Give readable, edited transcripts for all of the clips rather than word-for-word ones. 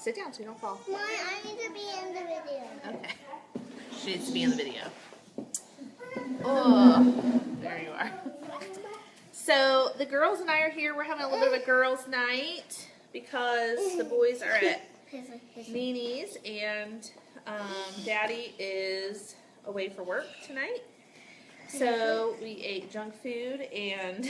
Sit down so you don't fall. Mom, I need to be in the video. Okay. She needs to be in the video. Oh, there you are. So the girls and I are here. We're having a little bit of a girls' night because the boys are at Nini's and Daddy is away for work tonight. So we ate junk food and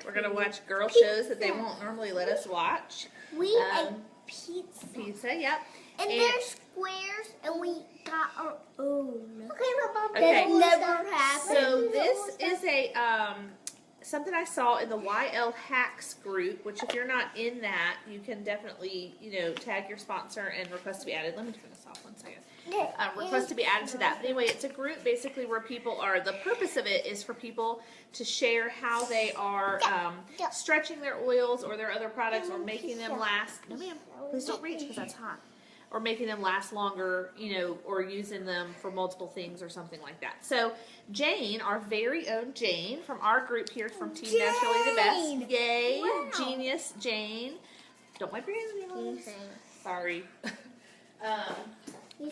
we're going to watch girl shows that they won't normally let us watch. We ate pizza. Pizza, yep. And there's squares, and we got our own. Okay. Never happened. So this is a something I saw in the YL Hacks group, which if you're not in that, you can definitely, tag your sponsor and request to be added. Let me turn this off 1 second. Request to be added to that. But anyway, it's a group basically where people are, the purpose of it is for people to share how they are stretching their oils or their other products or making them last. No ma'am, please don't reach because that's hot. Or making them last longer, or using them for multiple things or something like that. So Jane, our very own Jane from our group here from Team Naturally the Best. Yay, wow. Genius Jane. Don't wipe your hands. Sorry.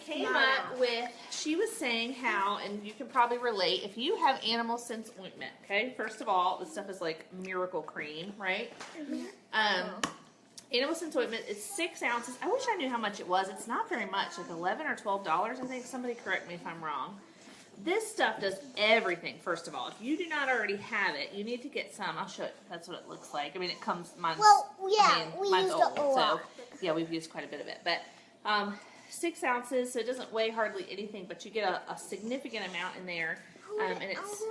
Came up with, she was saying how, and you can probably relate, if you have Animal Sense Ointment, okay? First of all, this stuff is like miracle cream, right? Animal Sense Ointment is 6 ounces. I wish I knew how much it was. It's not very much, like $11 or $12, I think. Somebody correct me if I'm wrong. This stuff does everything, first of all. If you do not already have it, you need to get some. I'll show it. That's what it looks like. I mean, it comes, mine's old, so yeah, we've used quite a bit of it. But 6 ounces, so it doesn't weigh hardly anything, but you get a significant amount in there. And it's,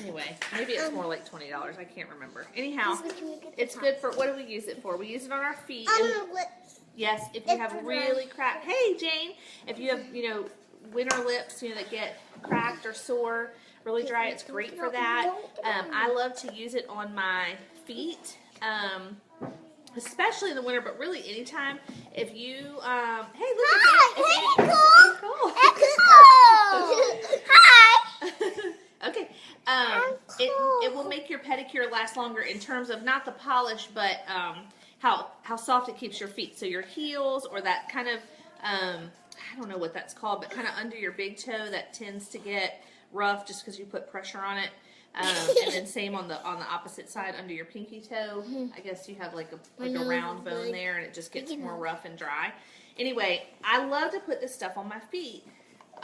anyway, maybe it's more like $20. I can't remember. Anyhow, it's good for, what do we use it for? We use it on our feet. Yes, if you have really cracked, hey Jane, if you have, winter lips, that get cracked or sore, really dry, it's great for that. I love to use it on my feet. Especially in the winter, but really anytime. If you, hey, look at that. Hi. Okay. It will make your pedicure last longer in terms of not the polish, but how soft it keeps your feet. So your heels or that kind of, I don't know what that's called, but kind of under your big toe that tends to get rough just because you put pressure on it. And then same on the opposite side under your pinky toe. I guess you have like a round bone there and it just gets more rough and dry. Anyway, I love to put this stuff on my feet.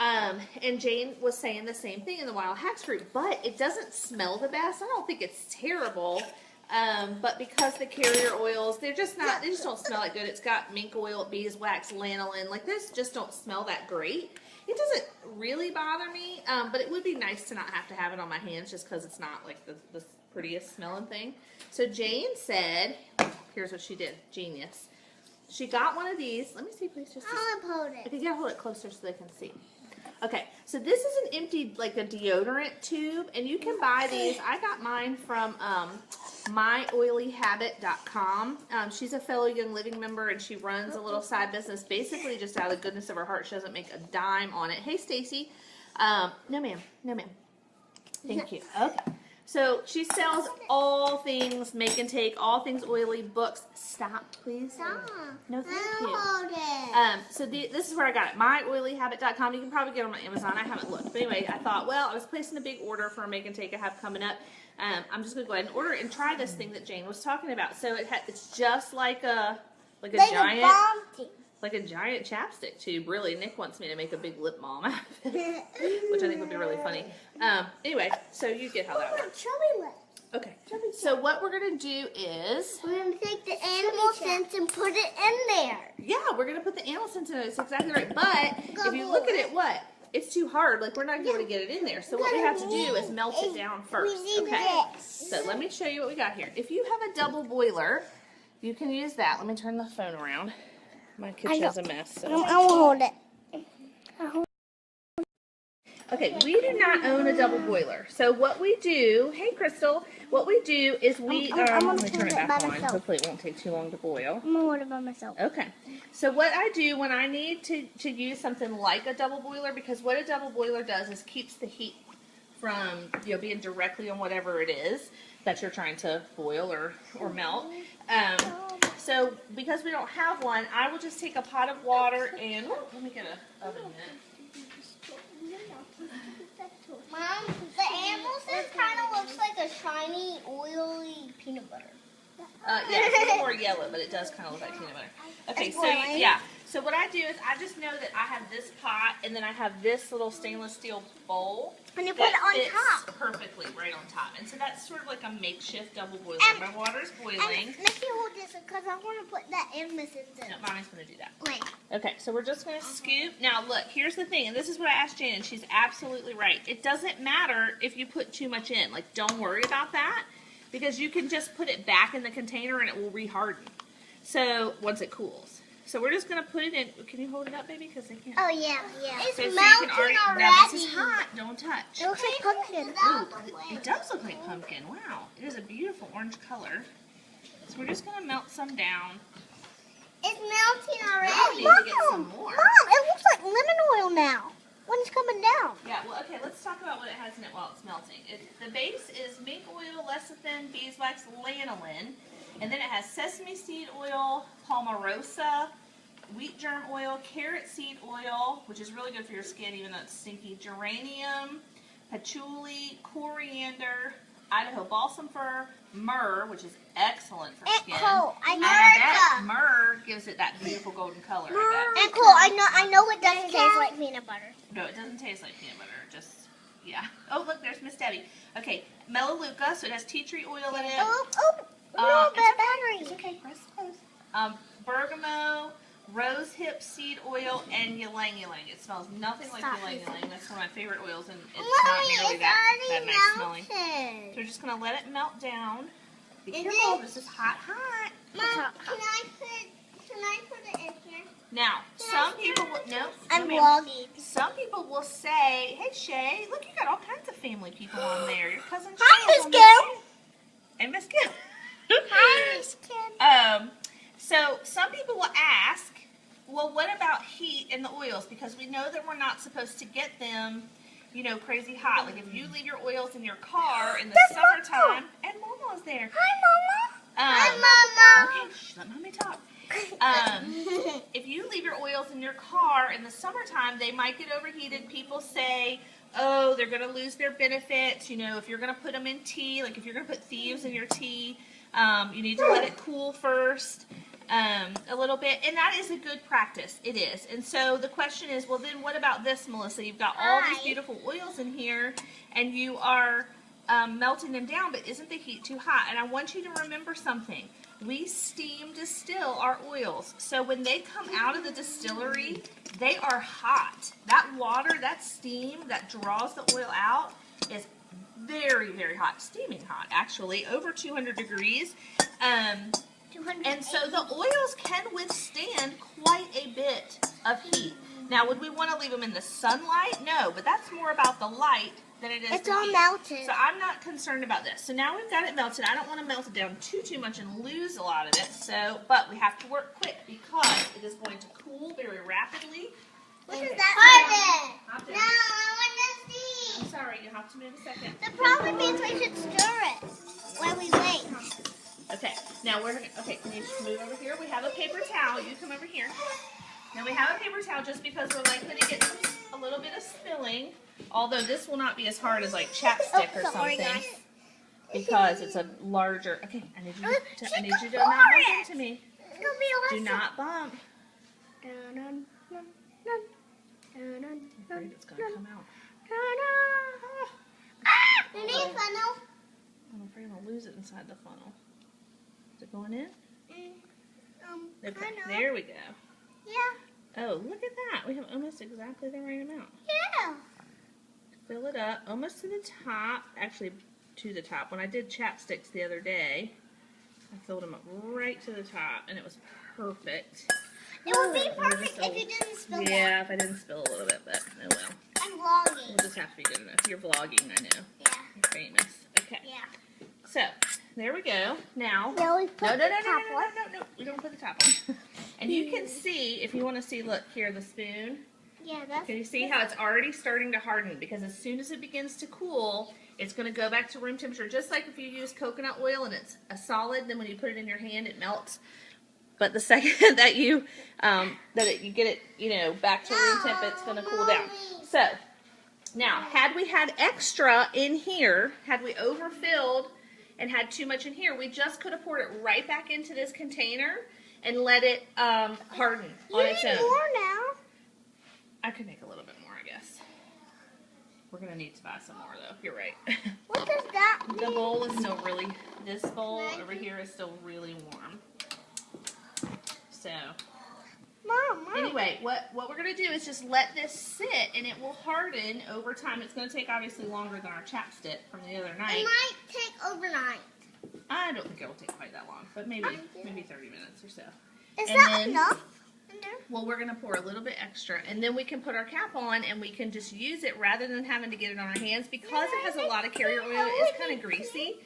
And Jane was saying the same thing in the Wild Hacks group, but it doesn't smell the best. I don't think it's terrible. But because the carrier oils, they just don't smell that good. It's got mink oil, beeswax, lanolin. Like this just don't smell that great. It doesn't really bother me, but it would be nice to not have to have it on my hands just because it's not like the prettiest smelling thing. So Jane said, here's what she did. Genius. She got one of these. Let me see, please. Just Hold it. Okay, you gotta hold it closer so they can see. Okay, so this is an empty, like a deodorant tube, and you can buy these. I got mine from myoilyhabit.com. She's a fellow Young Living member, and she runs a little side business, basically just out of the goodness of her heart. She doesn't make a dime on it. Hey, Stacy. No, ma'am. No, ma'am. Thank you. Okay. So she sells all things make and take, all things oily, books. Stop, please. Stop. No, thank you. Hold it. So this is where I got it. myoilyhabit.com. You can probably get it on Amazon. I haven't looked. But anyway, I thought, well, I was placing a big order for a make and take I have coming up. I'm just going to go ahead and order it and try this thing that Jane was talking about. So it's just like a giant chapstick tube, really. Nick wants me to make a big lip balm out of it, which I think would be really funny. Anyway, so you get how that works. Okay, so what we're going to do is... we're going to take the Animal Sense and put it in there. Yeah, we're going to put the Animal Sense in it. That's exactly right. But if you look at it, what? It's too hard. Like, we're not going to be able to get it in there. So what we have to do is melt it down first. Okay, so let me show you what we got here. If you have a double boiler, you can use that. Let me turn the phone around. My kitchen's a mess. So. I will hold it. Okay, we do not own a double boiler. So what we do, hey Crystal, what we do is we, let me turn it back on. Hopefully it won't take too long to boil. I'm going to hold it by myself. Okay. So what I do when I need to use something like a double boiler, because what a double boiler does is keeps the heat from being directly on whatever it is that you're trying to boil or melt. So because we don't have one, I will just take a pot of water and let me get a oven mitt. Mom, the animal says kind of looks like a shiny, oily peanut butter. Yeah, it's a little more yellow, but it does kind of look like peanut butter. Okay, so yeah. So what I do is I just know that I have this pot, and then I have this little stainless steel bowl. And you put it on fits top. perfectly right on top. And so that's sort of like a makeshift double boiler. And- My water's boiling. And Missy, hold this because I want to put that in Mrs. No, Mommy's going to do that. Wait. Okay, so we're just going to scoop. Now, look, here's the thing, and this is what I asked Jan, and she's absolutely right. It doesn't matter if you put too much in. Like, don't worry about that, because you can just put it back in the container and it will reharden. So, once it cools. So, we're just going to put it in. Can you hold it up, baby? Because they can't. Oh, yeah, yeah. It's So you melting can already. already. Now, this is hot. Don't touch. It looks like pumpkin. Ooh, it does look like pumpkin. Wow. It is a beautiful orange color. So, we're just going to melt some down. It's melting already. We need to get some more. Mom, it looks like lemon oil now when it's coming down. Yeah, well, okay, let's talk about what it has in it while it's melting. The base is mink oil, lecithin, beeswax, lanolin, and then it has sesame seed oil, palmarosa, wheat germ oil, carrot seed oil, which is really good for your skin even though it's stinky, geranium, patchouli, coriander, Idaho balsam fir, myrrh, which is excellent for skin. And Cole, And I bet myrrh gives it that beautiful golden color. I bet. And Cole, I know it doesn't taste like peanut butter. No, it doesn't taste like peanut butter. Just, yeah. Oh, look, there's Miss Debbie. Okay, melaleuca, so it has tea tree oil in it. Oh, a little bit battery. It's okay, press close. Bergamot, rose hip seed oil, and ylang ylang. It smells nothing like ylang ylang. That's one of my favorite oils, and it's not nearly that nice smelling. So we're just going to let it melt down. Be careful, this is hot, hot. Mom, can I put it in here? Now, some people will, no, I'm ma'am. vlogging. Some people will say, hey Shay, look, you got all kinds of family people on there. Your cousin Shay. Hi, is Miss on Kim. there, too. And Miss Kim. Hi, Miss Kim. So some people will ask, well, what about heat in the oils? Because we know that we're not supposed to get them, you know, crazy hot. Like if you leave your oils in your car in the summertime, and Momo's there. Hi, Mama. Okay, shh, let Mommy talk. If you leave your oils in your car in the summertime, they might get overheated. People say, oh, they're going to lose their benefits. You know, if you're going to put them in tea, like if you're going to put thieves in your tea, you need to let it cool first a little bit. And that is a good practice. It is. And so the question is, well, then what about this, Melissa? You've got all these beautiful oils in here, and you are melting them down, but isn't the heat too hot? And I want you to remember something. We steam distill our oils. So when they come out of the distillery, they are hot. That water, that steam that draws the oil out is very, very hot. Steaming hot, actually, over 200 degrees. And so the oils can withstand quite a bit of heat. Now, would we want to leave them in the sunlight? No, but that's more about the light than it is It's the all heat. melted. So I'm not concerned about this. So now we've got it melted. I don't want to melt it down too much and lose a lot of it. So, but we have to work quick because it is going to cool very rapidly. What is that? Hop No, down. I want to see. I'm sorry, you have to move a second. The problem means we should stir it while we wait. Okay, now we're gonna, okay, can you just move over here? We have a paper towel. You come over here. Now we have a paper towel just because we're likely to get a little bit of spilling. Although this will not be as hard as like chapstick or sorry, something guys. because it's a larger. Okay, I need you to not bump into me. It's gonna be Do not bump. Dun, I'm afraid it's gonna come out. You need a funnel? I'm afraid I'm gonna lose it inside the funnel. Is it going in? Okay, kind of. there we go. Yeah. Oh, look at that. We have almost exactly the right amount. Yeah. Fill it up almost to the top. Actually, to the top. When I did chapsticks the other day, I filled them up right to the top, and it was perfect. It would be perfect if you didn't spill that. Yeah, if I didn't spill a little bit, but oh well. I'm vlogging. We'll just have to be good enough. You're vlogging, I know. Yeah. You're famous. Okay. Yeah. So, there we go. Now, No, we put no. We don't put the top on. And you can see, if you want to see, look here, the spoon. Yeah, that's. Can you see how it's already starting to harden? Because as soon as it begins to cool, it's going to go back to room temperature. Just like if you use coconut oil and it's a solid, then when you put it in your hand, it melts. but the second that you you get it, back to room temp, it's going to cool down. So now, had we had extra in here, had we overfilled and had too much in here, we just could have poured it right back into this container and let it harden on its own. You need more now. I could make a little bit more, I guess. We're going to need to buy some more, though. You're right. What does that mean? The bowl is still really, this bowl over here is still really warm. So, Mom. anyway, what we're going to do is just let this sit, and it will harden over time. It's going to take, obviously, longer than our chapstick from the other night. It might take overnight. I don't think it will take quite that long, but maybe 30 minutes or so. Is And that then- enough in there? Well, we're going to pour a little bit extra, and then we can put our cap on, and we can just use it rather than having to get it on our hands. Because it has a lot of carrier oil, it's kind of greasy.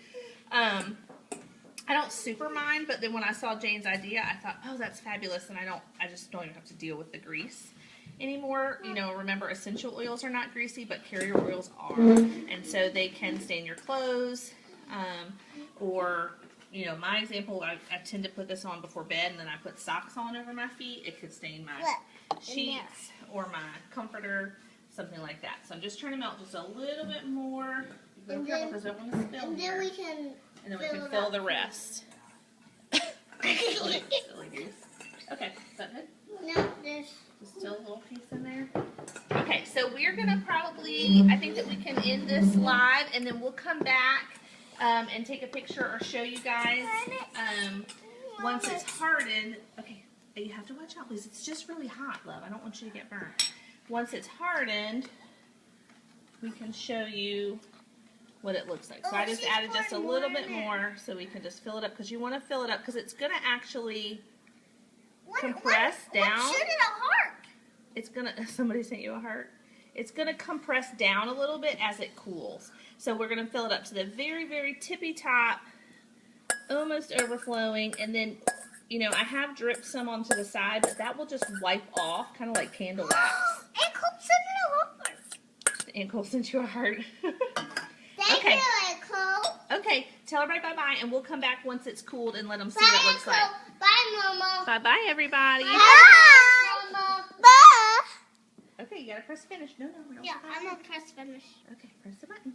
I don't super mind, but then when I saw Jane's idea, I thought, oh, that's fabulous, and I just don't even have to deal with the grease anymore. Remember, essential oils are not greasy, but carrier oils are, and so they can stain your clothes, or my example, I tend to put this on before bed, and then I put socks on over my feet. It could stain my sheets or my comforter, something like that. So I'm just trying to melt just a little bit more. Be very careful because I don't want to spill here. And then we can fill the rest. Silly goose. Okay, is that good? No, there's Still a little piece in there. Okay, so we're gonna probably, I think that we can end this live, and then we'll come back and take a picture or show you guys once it's hardened. Okay, you have to watch out, please. It's just really hot, love. I don't want you to get burnt. Once it's hardened, we can show you what it looks like. So I just added just a little bit more so we can just fill it up, because you want to fill it up because it's going to actually compress down. What should it heart? It's going to, somebody sent you a heart? It's going to compress down a little bit as it cools. So we're going to fill it up to the very, very tippy top, almost overflowing, and then, I have dripped some onto the side, but that will just wipe off, kind of like candle wax. And Cole sent me a heart. And Cole sent you a heart. Thank Okay. you, Cole. Okay, tell everybody bye-bye, and we'll come back once it's cooled and let them see what it looks like. Bye, Mama. Bye-bye, everybody. Bye, Mama. Bye. Okay, you gotta press finish. No. Yeah, I'm gonna press finish. Okay, press the button.